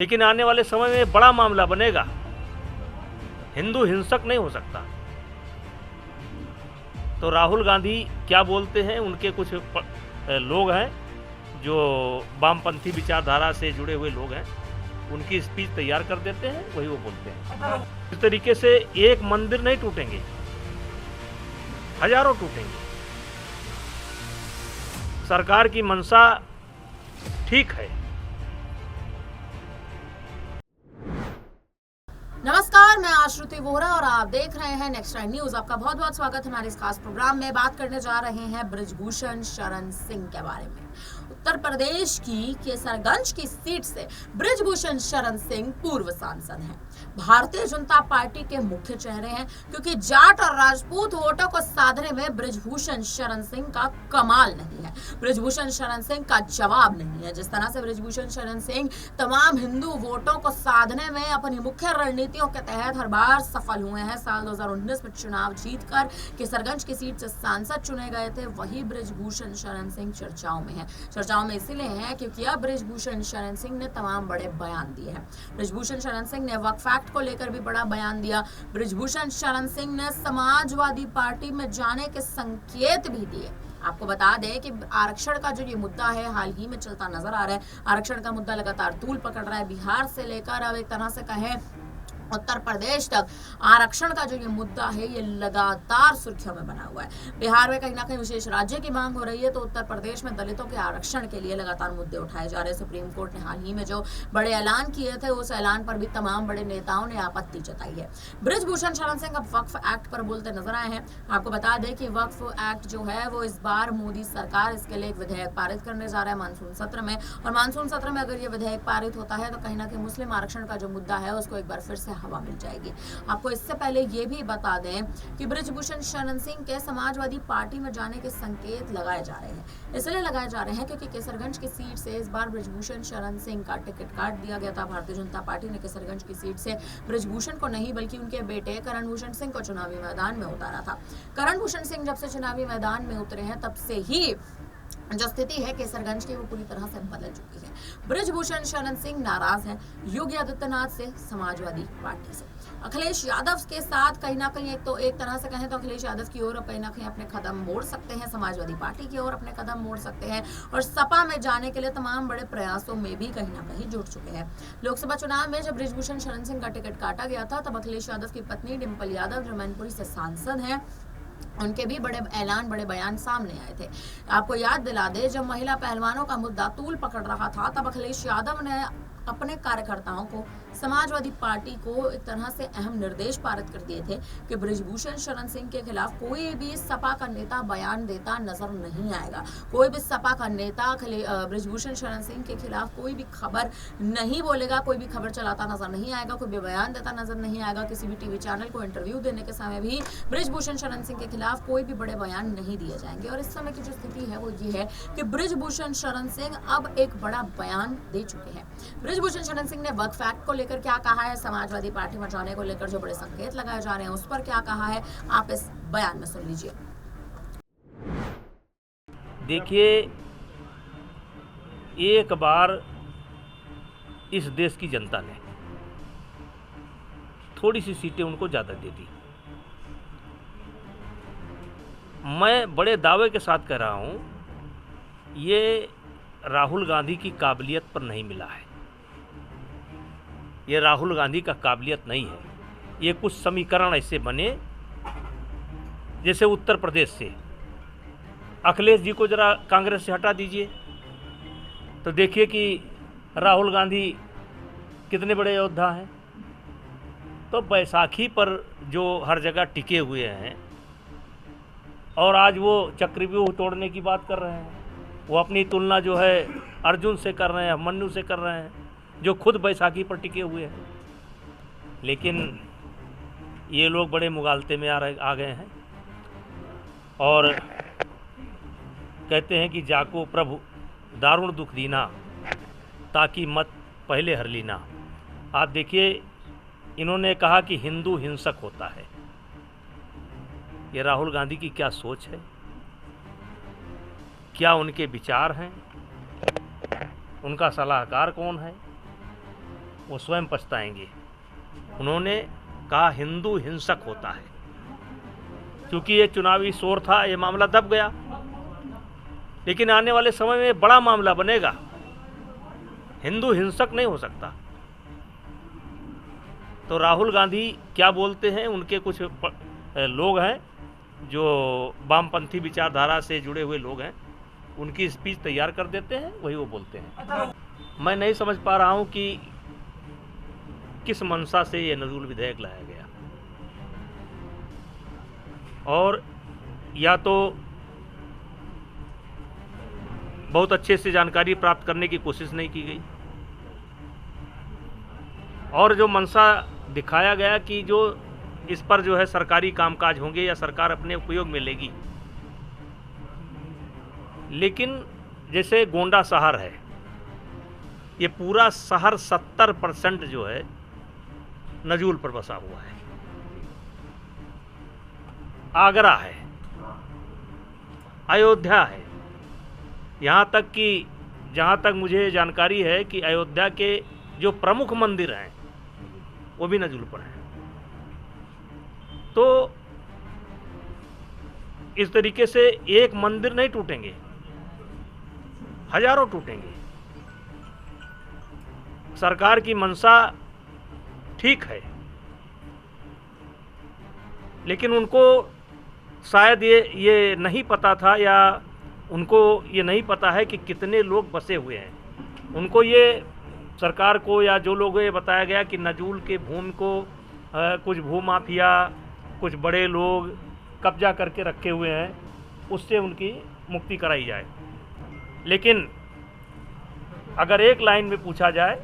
लेकिन आने वाले समय में बड़ा मामला बनेगा। हिंदू हिंसक नहीं हो सकता। तो राहुल गांधी क्या बोलते हैं, उनके कुछ लोग हैं जो वामपंथी विचारधारा से जुड़े हुए लोग हैं, उनकी स्पीच तैयार कर देते हैं, वही वो बोलते हैं। इस तरीके से एक मंदिर नहीं टूटेंगे, हजारों टूटेंगे। सरकार की मंशा ठीक है। नमस्कार, मैं आश्रुति वोहरा और आप देख रहे हैं नेक्स्ट टाइम न्यूज। आपका बहुत बहुत स्वागत है हमारे इस खास प्रोग्राम में। बात करने जा रहे हैं बृजभूषण शरण सिंह के बारे में। उत्तर प्रदेश की केसरगंज की सीट से बृजभूषण शरण सिंह पूर्व सांसद हैं। भारतीय जनता पार्टी के मुख्य चेहरे हैं, क्योंकि जाट और राजपूत वोटों को साधने में बृजभूषण शरण सिंह का कमाल नहीं है, बृजभूषण शरण सिंह का जवाब नहीं है। जिस तरह से बृजभूषण शरण सिंह तमाम हिंदू वोटों को साधने में अपनी मुख्य रणनीतियों के तहत हर बार सफल हुए हैं। साल 2019 में चुनाव जीतकर केसरगंज की सीट से सांसद चुने गए थे, वही बृजभूषण शरण सिंह चर्चाओं में है। चर्चाओं में इसीलिए है क्योंकि अब बृजभूषण शरण सिंह ने तमाम बड़े बयान दिए हैं। बृजभूषण शरण सिंह ने वक्फ एक्ट को लेकर भी बड़ा बयान दिया। बृजभूषण शरण सिंह ने समाजवादी पार्टी में जाने के संकेत भी दिए। आपको बता दें कि आरक्षण का जो ये मुद्दा है हाल ही में चलता नजर आ रहा है। आरक्षण का मुद्दा लगातार तूल पकड़ रहा है। बिहार से लेकर अब एक तरह से कहें उत्तर प्रदेश तक आरक्षण का जो ये मुद्दा है ये लगातार सुर्खियों में बना हुआ है। बिहार में कहीं ना कहीं विशेष राज्य की मांग हो रही है, तो उत्तर प्रदेश में दलितों के आरक्षण के लिए लगातार मुद्दे उठाए जा रहे हैं। सुप्रीम कोर्ट ने हाल ही में जो बड़े ऐलान किए थे, उस ऐलान पर भी तमाम बड़े नेताओं ने आपत्ति जताई है। बृजभूषण शरण सिंह अब वक्फ एक्ट पर बोलते नजर आए हैं। आपको बता दें कि वक्फ एक्ट जो है वो इस बार मोदी सरकार इसके लिए एक विधेयक पारित करने जा रहा है मानसून सत्र में। और मानसून सत्र में अगर ये विधेयक पारित होता है तो कहीं ना कहीं मुस्लिम आरक्षण का जो मुद्दा है उसको एक बार फिर से हवा मिल जाएगी। आपको इससे पहले ये भी बता दें कि बृजभूषण शरण सिंह के समाजवादी पार्टी में जाने के संकेत लगाए जा रहे हैं। इसलिए लगाए जा रहे हैं क्योंकि केसरगंज की सीट से इस बार बृजभूषण शरण सिंह का टिकट काट दिया गया था। भारतीय जनता पार्टी ने केसरगंज की सीट से बृजभूषण को नहीं बल्कि उनके बेटे करण भूषण सिंह को चुनावी मैदान में उतारा था। करण भूषण सिंह जब से चुनावी मैदान में उतरे हैं तब से ही जो स्थिति है केसरगंज की वो पूरी तरह से बदल चुकी है। बृजभूषण शरण सिंह नाराज हैं योगी आदित्यनाथ से, समाजवादी पार्टी से। अखिलेश यादव के साथ कहीं ना कहीं एक तरह से कहें तो अखिलेश यादव की ओर अब कहीं ना कहीं अपने कदम मोड़ सकते हैं, समाजवादी पार्टी की ओर अपने कदम मोड़ सकते हैं और सपा में जाने के लिए तमाम बड़े प्रयासों में भी कहीं ना कहीं जुट चुके हैं। लोकसभा चुनाव में जब बृजभूषण शरण सिंह का टिकट काटा गया था तब अखिलेश यादव की पत्नी डिम्पल यादव जो मैनपुरी से सांसद हैं, उनके भी बड़े ऐलान, बड़े बयान सामने आए थे। आपको याद दिला दे, जब महिला पहलवानों का मुद्दा तूल पकड़ रहा था तब अखिलेश यादव ने अपने कार्यकर्ताओं को, समाजवादी पार्टी को एक तरह से अहम निर्देश पारित कर दिए थे कि बृजभूषण शरण सिंह के खिलाफ कोई भी सपा का नेता बयान देता नजर नहीं आएगा। कोई भी सपा का नेता बृजभूषण शरण सिंह के खिलाफ कोई भी खबर नहीं बोलेगा, कोई भी खबर चलाता नजर नहीं आएगा, कोई भी बयान देता नजर नहीं आएगा। किसी भी टीवी चैनल को इंटरव्यू देने के समय भी बृजभूषण शरण सिंह के खिलाफ कोई भी बड़े बयान नहीं दिए जाएंगे। और इस समय की जो स्थिति है वो ये है कि बृजभूषण शरण सिंह अब एक बड़ा बयान दे चुके हैं। बृजभूषण शरण सिंह ने वक्फ एक्ट को लेकर क्या कहा है, समाजवादी पार्टी में जाने को लेकर जो बड़े संकेत लगाए जा रहे हैं उस पर क्या कहा है, आप इस बयान में सुन लीजिए। देखिए, एक बार इस देश की जनता ने थोड़ी सी सीटें उनको ज़्यादा दे दी। मैं बड़े दावे के साथ कह रहा हूँ, ये राहुल गांधी की काबिलियत पर नहीं मिला है। ये राहुल गांधी का काबिलियत नहीं है। ये कुछ समीकरण ऐसे बने जैसे उत्तर प्रदेश से अखिलेश जी को जरा कांग्रेस से हटा दीजिए तो देखिए कि राहुल गांधी कितने बड़े योद्धा हैं। तो बैसाखी पर जो हर जगह टिके हुए हैं और आज वो चक्रव्यूह तोड़ने की बात कर रहे हैं, वो अपनी तुलना जो है अर्जुन से कर रहे हैं, मन्नू से कर रहे हैं, जो खुद बैसाखी पर टिके हुए हैं। लेकिन ये लोग बड़े मुगालते में आ गए हैं और कहते हैं कि जाको प्रभु दारुण दुख दीना, ताकि मत पहले हर लीना। आप देखिए, इन्होंने कहा कि हिंदू हिंसक होता है। ये राहुल गांधी की क्या सोच है, क्या उनके विचार हैं, उनका सलाहकार कौन है? वो स्वयं पछताएंगे। उन्होंने कहा हिंदू हिंसक होता है। क्योंकि ये चुनावी शोर था, ये मामला दब गया, लेकिन आने वाले समय में बड़ा मामला बनेगा। हिंदू हिंसक नहीं हो सकता। तो राहुल गांधी क्या बोलते हैं, उनके कुछ लोग हैं जो वामपंथी विचारधारा से जुड़े हुए लोग हैं, उनकी स्पीच तैयार कर देते हैं, वही वो बोलते हैं। मैं नहीं समझ पा रहा हूं कि किस मंशा से ये नजूल विधेयक लाया गया, और या तो बहुत अच्छे से जानकारी प्राप्त करने की कोशिश नहीं की गई, और जो मंशा दिखाया गया कि जो इस पर जो है सरकारी कामकाज होंगे या सरकार अपने उपयोग में लेगी। लेकिन जैसे गोंडा शहर है, ये पूरा शहर 70% जो है नजूल पर बसा हुआ है। आगरा है, अयोध्या है, यहाँ तक कि जहाँ तक मुझे जानकारी है कि अयोध्या के जो प्रमुख मंदिर हैं वो भी नजूल पर हैं। तो इस तरीके से एक मंदिर नहीं टूटेंगे, हजारों टूटेंगे। सरकार की मंशा ठीक है, लेकिन उनको शायद ये नहीं पता था, या उनको ये नहीं पता है कि कितने लोग बसे हुए हैं। उनको ये सरकार को या जो लोगों ये बताया गया कि नजूल के भूमि को कुछ भूमाफिया, कुछ बड़े लोग कब्जा करके रखे हुए हैं, उससे उनकी मुक्ति कराई जाए। लेकिन अगर एक लाइन में पूछा जाए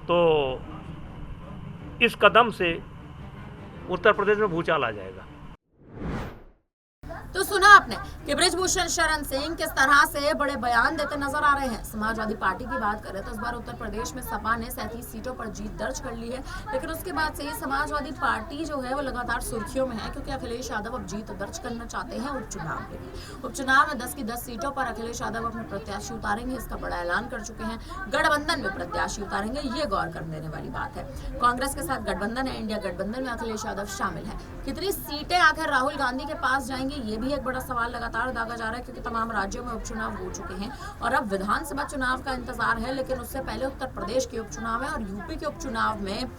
तो इस कदम से उत्तर प्रदेश में भूचाल आ जाएगा। तो सुना आपने कि बृजभूषण शरण सिंह किस तरह से बड़े बयान देते नजर आ रहे हैं। समाजवादी पार्टी की बात करें तो इस बार उत्तर प्रदेश में सपा ने 37 सीटों पर जीत दर्ज कर ली है, लेकिन उसके बाद से समाजवादी पार्टी जो है वो लगातार सुर्खियों में है, क्योंकि अखिलेश यादव अब जीत दर्ज करना चाहते हैं उपचुनाव में। उपचुनाव में 10 की 10 सीटों पर अखिलेश यादव अपने प्रत्याशी उतारेंगे, इसका बड़ा ऐलान कर चुके हैं। गठबंधन में प्रत्याशी उतारेंगे, ये गौर कर देने वाली बात है। कांग्रेस के साथ गठबंधन है, इंडिया गठबंधन में अखिलेश यादव शामिल है। कितनी सीटें आखिर राहुल गांधी के पास जाएंगी, ये भी एक बड़ा सवाल लगातार दागा जा रहा है, क्योंकि तमाम राज्यों में उपचुनाव हो चुके हैं और अब विधानसभा चुनाव का इंतजार है। लेकिन उससे पहले उत्तर प्रदेश के उपचुनाव है और यूपी के उपचुनाव में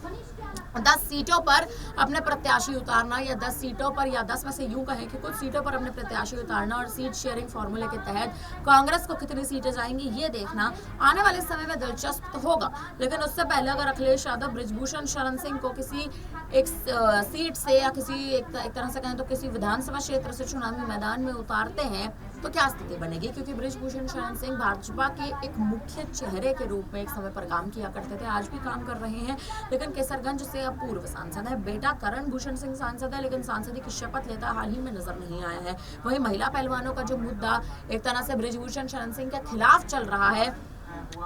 10 सीटों पर अपने प्रत्याशी उतारना, या 10 सीटों पर, या 10 में से यूं कहें कि कुछ सीटों पर अपने प्रत्याशी उतारना, और सीट शेयरिंग फॉर्मूले के तहत कांग्रेस को कितनी सीटें जाएंगी ये देखना आने वाले समय में दिलचस्प तो होगा। लेकिन उससे पहले अगर अखिलेश यादव बृजभूषण शरण सिंह को किसी एक सीट से या किसी एक तरह से कहें तो किसी विधानसभा क्षेत्र से चुनावी मैदान में उतारते हैं तो क्या स्थिति बनेगी, क्योंकि बृजभूषण शरण सिंह भाजपा के एक मुख्य चेहरे के रूप में एक समय पर काम किया करते थे, आज भी काम कर रहे हैं, लेकिन केसरगंज से अब पूर्व सांसद है। बेटा करण भूषण सिंह सांसद है, लेकिन सांसदी की शपथ लेता हाल ही में नजर नहीं आया है। वहीं महिला पहलवानों का जो मुद्दा एक तरह से बृजभूषण शरण सिंह के खिलाफ चल रहा है,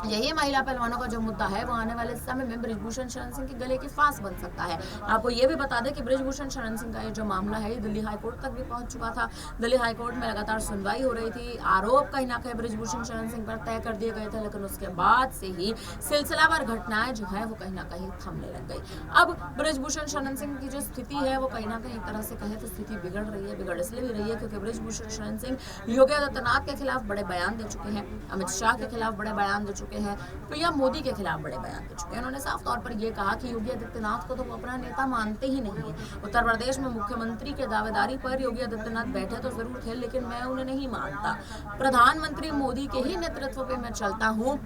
यही महिला पहलवानों का जो मुद्दा है वो आने वाले समय में बृजभूषण शरण सिंह के गले की फांस बन सकता है। आपको ये भी बता दें कि बृजभूषण शरण सिंह का ये जो मामला है ये दिल्ली हाईकोर्ट तक भी पहुंच चुका था। दिल्ली हाईकोर्ट में लगातार सुनवाई हो रही थी, आरोप कहीं ना कहीं बृजभूषण शरण सिंह पर तय कर दिए गए थे, लेकिन उसके बाद से ही सिलसिलावार घटनाएं जो है वो कहीं ना कहीं थमने लग गई। अब बृजभूषण शरण सिंह की जो स्थिति है वो कहीं ना कहीं एक तरह से कहे तो स्थिति बिगड़ रही है। बिगड़ इसलिए भी रही है क्योंकि बृजभूषण शरण सिंह योगी आदित्यनाथ के खिलाफ बड़े बयान दे चुके हैं, अमित शाह के खिलाफ बड़े बयान दे चुके हैं, पीएम मोदी के खिलाफ बड़े बयान दे चुके हैं। उन्होंने साफ तौर पर यह कहा कि योगी आदित्यनाथ को तो वो अपना नेता मानते ही नहीं है। उत्तर प्रदेश में मुख्यमंत्री के दावेदारी पर योगी आदित्यनाथ बैठे तो जरूर थे, लेकिन मैं उन्हें नहीं मानता। प्रधानमंत्री मोदी के ही नेतृत्व पे मैं चलता हूँ,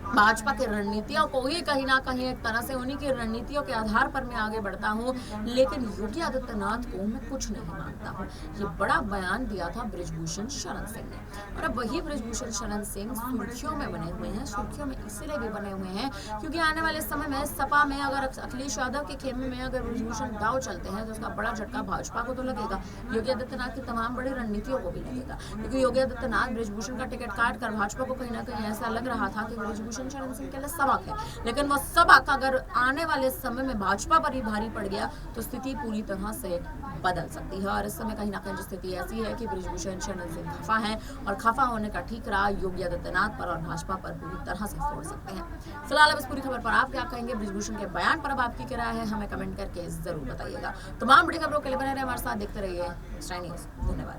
भाजपा की रणनीतियों को ही कहीं ना कहीं एक तरह से उन्हीं की रणनीतियों के आधार पर मैं आगे बढ़ता हूं, लेकिन योगी आदित्यनाथ को मैं कुछ नहीं मानता हूं। ये बड़ा बयान दिया था बृजभूषण शरण सिंह ने, और अब वही बृजभूषण शरण सिंह सुर्खियों में बने हुए हैं। सुर्खियों में इसलिए भी बने हुए हैं क्योंकि आने वाले समय में सपा में अगर अखिलेश यादव के खेमे में अगर बृजभूषण दाव चलते हैं तो उसका बड़ा झटका भाजपा को तो लगेगा, योगी आदित्यनाथ की तमाम बड़ी रणनीतियों को भी लगेगा। क्योंकि योगी आदित्यनाथ बृजभूषण का टिकट काट कर भाजपा को कहीं ना कहीं ऐसा लग रहा था कि बृजभूषण ब्रिजभूषण शरण सिंह के लिए सबक है, लेकिन वो सबक अगर आने वाले समय में भाजपा पर ही भारी पड़ गया तो स्थिति पूरी तरह से बदल सकती है। और इस समय कहीं ना कहीं स्थिति ऐसी है कि ब्रिजभूषण शरण सिंह खफा हैं और खफा होने का ठीकरा योगी आदित्यनाथ पर और भाजपा पर पूरी तरह से फोड़ सकते हैं। फिलहाल अब इस पूरी खबर पर आप क्या कहेंगे, ब्रिजभूषण के बयान पर अब आपकी क्या राय है, हमें कमेंट करके जरूर बताइएगा। तमाम बड़ी खबरों के लिए बने रहे हमारे साथ, देखते रहिए नेक्स्ट टाइम न्यूज़। धन्यवाद।